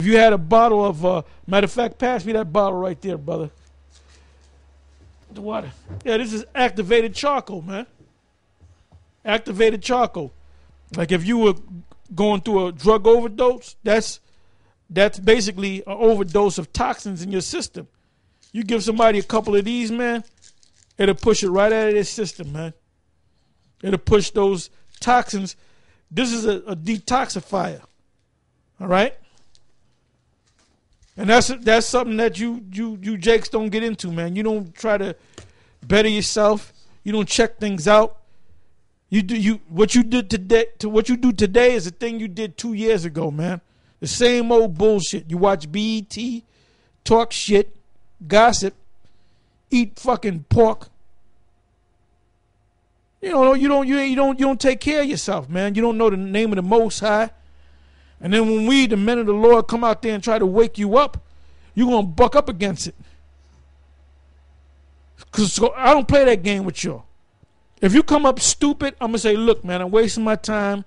If you had a bottle of, matter of fact, pass me that bottle right there, brother. The water. Yeah, this is activated charcoal, man. Activated charcoal. Like if you were going through a drug overdose, that's basically an overdose of toxins in your system. You give somebody a couple of these, man, it'll push it right out of their system, man. It'll push those toxins. This is a detoxifier. All right? And that's something that you Jakes don't get into, man. You don't try to better yourself. You don't check things out. What you do today is the thing you did 2 years ago, man. The same old bullshit. You watch BET, talk shit, gossip, eat fucking pork. You don't take care of yourself, man. You don't know the name of the Most High. And then when we, the men of the Lord, come out there and try to wake you up, you're going to buck up against it. Because I don't play that game with y'all. If you come up stupid, I'm going to say, look, man, I'm wasting my time.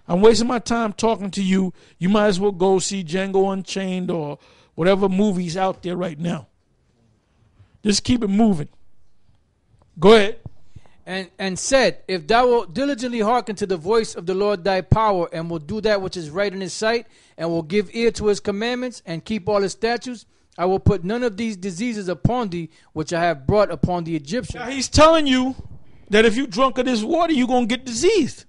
I'm wasting my time talking to you. You might as well go see Django Unchained or whatever movie's out there right now. Just keep it moving. Go ahead. And said, if thou wilt diligently hearken to the voice of the Lord thy power, and will do that which is right in his sight, and will give ear to his commandments, and keep all his statutes, I will put none of these diseases upon thee, which I have brought upon the Egyptians. Now he's telling you that if you drunk of this water, you're going to get diseased.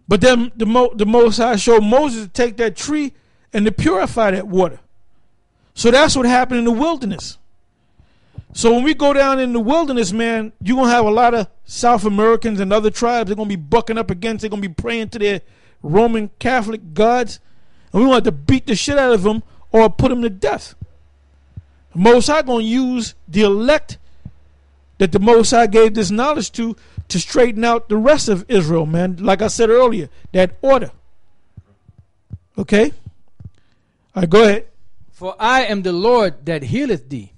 But then the Most High showed Moses to take that tree and to purify that water. So that's what happened in the wilderness. So when we go down in the wilderness, man, you're going to have a lot of South Americans and other tribes they're going to be bucking up against. They're going to be praying to their Roman Catholic gods. And we want to beat the shit out of them or put them to death. The Most High going to use the elect that the Most High gave this knowledge to straighten out the rest of Israel, man. Like I said earlier, that order. Okay? All right, go ahead. For I am the Lord that healeth thee.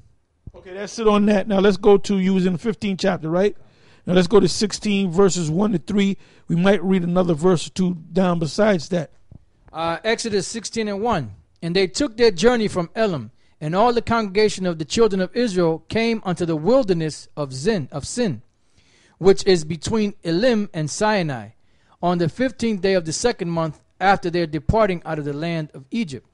Okay, that's it on that. Now let's go to, you was in the 15th chapter, right? Now let's go to 16 verses 1 to 3. We might read another verse or two down besides that. Exodus 16 and 1. And they took their journey from Elim, and all the congregation of the children of Israel came unto the wilderness of Sin, which is between Elim and Sinai, on the 15th day of the second month after their departing out of the land of Egypt.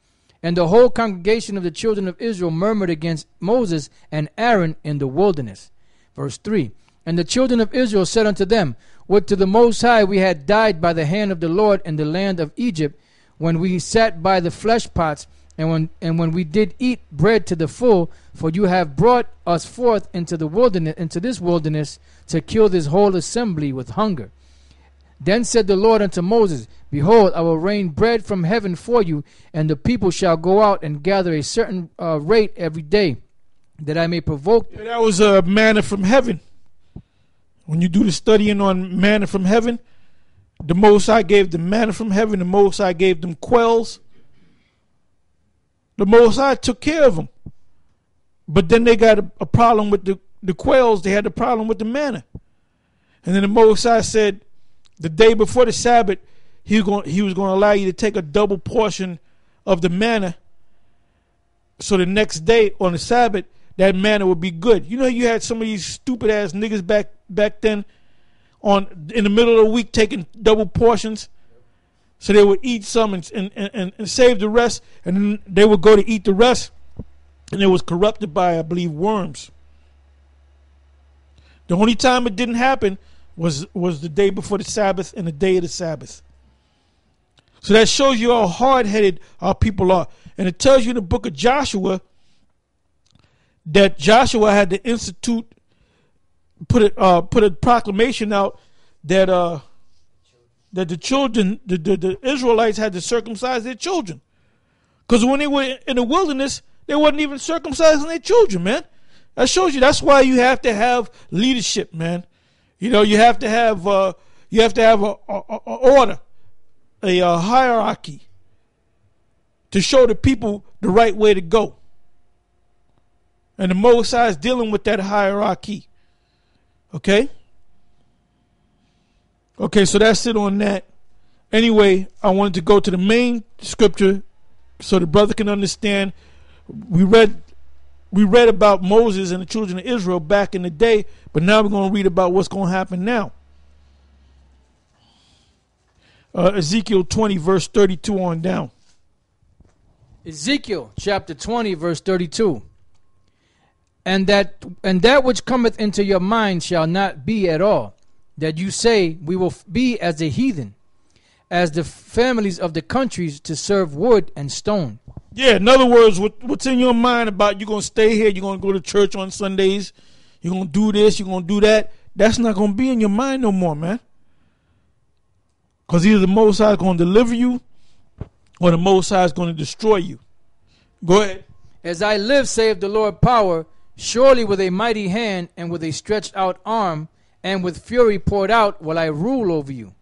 And the whole congregation of the children of Israel murmured against Moses and Aaron in the wilderness. Verse 3. And the children of Israel said unto them, would to the Most High we had died by the hand of the Lord in the land of Egypt, when we sat by the flesh pots, and when we did eat bread to the full, for you have brought us forth into this wilderness, to kill this whole assembly with hunger. Then said the Lord unto Moses, behold, I will rain bread from heaven for you, and the people shall go out and gather a certain rate every day, that I may provoke. Yeah, that was manna from heaven. When you do the studying on manna from heaven, the Most High gave them manna from heaven. The Most High gave them quails. The Most High took care of them. But then they got a problem with the quails. They had a problem with the manna. And then the Most High said, the day before the Sabbath, he was going to allow you to take a double portion of the manna. So the next day on the Sabbath, that manna would be good. You know, you had some of these stupid ass niggas back then in the middle of the week taking double portions. So they would eat some and save the rest, and then they would go to eat the rest, and it was corrupted by, I believe, worms. The only time it didn't happen was the day before the Sabbath and the day of the Sabbath. So that shows you how hard-headed our people are. And it tells you in the book of Joshua that Joshua had to institute, put a proclamation out that the children, the Israelites had to circumcise their children. Because when they were in the wilderness, they wasn't even circumcising their children, man. That shows you that's why you have to have leadership, man. You know, you have to have a order, a hierarchy to show the people the right way to go. And the Most High is dealing with that hierarchy. Okay? Okay, so that's it on that. Anyway, I wanted to go to the main scripture so the brother can understand. We read about Moses and the children of Israel back in the day, but now we're going to read about what's going to happen now. Ezekiel 20 verse 32 on down. Ezekiel chapter 20 verse 32. And that which cometh into your mind shall not be at all, that you say, we will be as the heathen, as the families of the countries, to serve wood and stone. Yeah, in other words, what's in your mind about you're going to stay here, you're going to go to church on Sundays, you're going to do this, you're going to do that, that's not going to be in your mind no more, man. Because either the Most High is going to deliver you or the Most High is going to destroy you. Go ahead. As I live, saith the Lord power, surely with a mighty hand and with a stretched out arm and with fury poured out will I rule over you.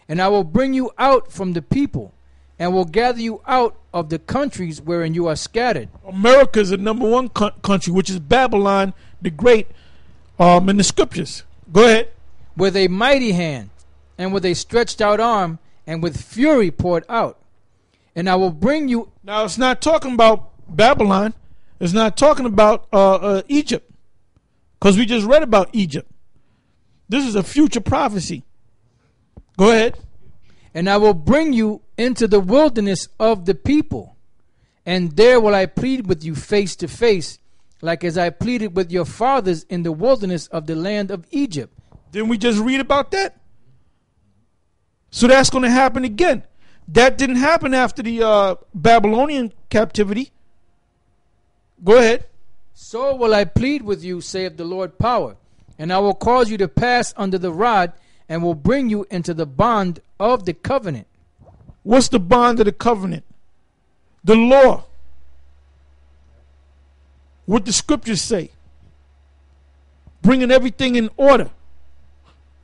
And I will bring you out from the people and will gather you out of the countries wherein you are scattered. America is the number one country, which is Babylon the Great, in the scriptures. Go ahead. With a mighty hand and with a stretched out arm and with fury poured out. And I will bring you. Now it's not talking about Babylon. It's not talking about Egypt, because we just read about Egypt. This is a future prophecy. Go ahead. And I will bring you into the wilderness of the people, and there will I plead with you face to face, like as I pleaded with your fathers in the wilderness of the land of Egypt. Didn't we just read about that? So that's going to happen again. That didn't happen after the Babylonian captivity. Go ahead. So will I plead with you, saith the Lord power, and I will cause you to pass under the rod, and will bring you into the bond of the covenant. What's the bond of the covenant? The law. What the scriptures say. Bringing everything in order.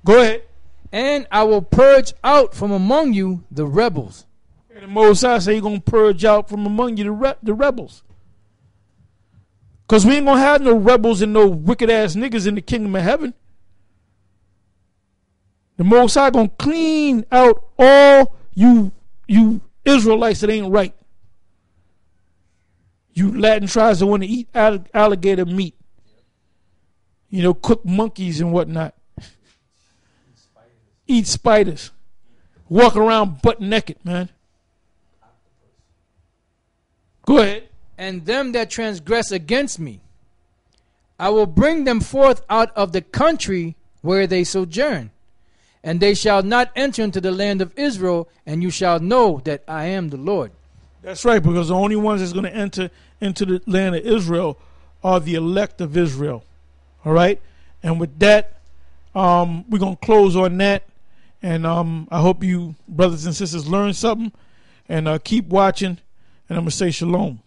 Go ahead. And I will purge out from among you the rebels. And the Most High say he's going to purge out from among you the rebels. Because we ain't going to have no rebels and no wicked ass niggas in the kingdom of heaven. The Most High going to clean out all you Israelites that ain't right. You Latin tribes that want to eat alligator meat. You know, cook monkeys and whatnot. Eat spiders. Walk around butt naked, man. Go ahead. And them that transgress against me, I will bring them forth out of the country where they sojourn, and they shall not enter into the land of Israel, and you shall know that I am the Lord. That's right, because the only ones that's going to enter into the land of Israel are the elect of Israel. All right? And with that, we're going to close on that. And I hope you brothers and sisters learn something, and keep watching, and I'm going to say shalom.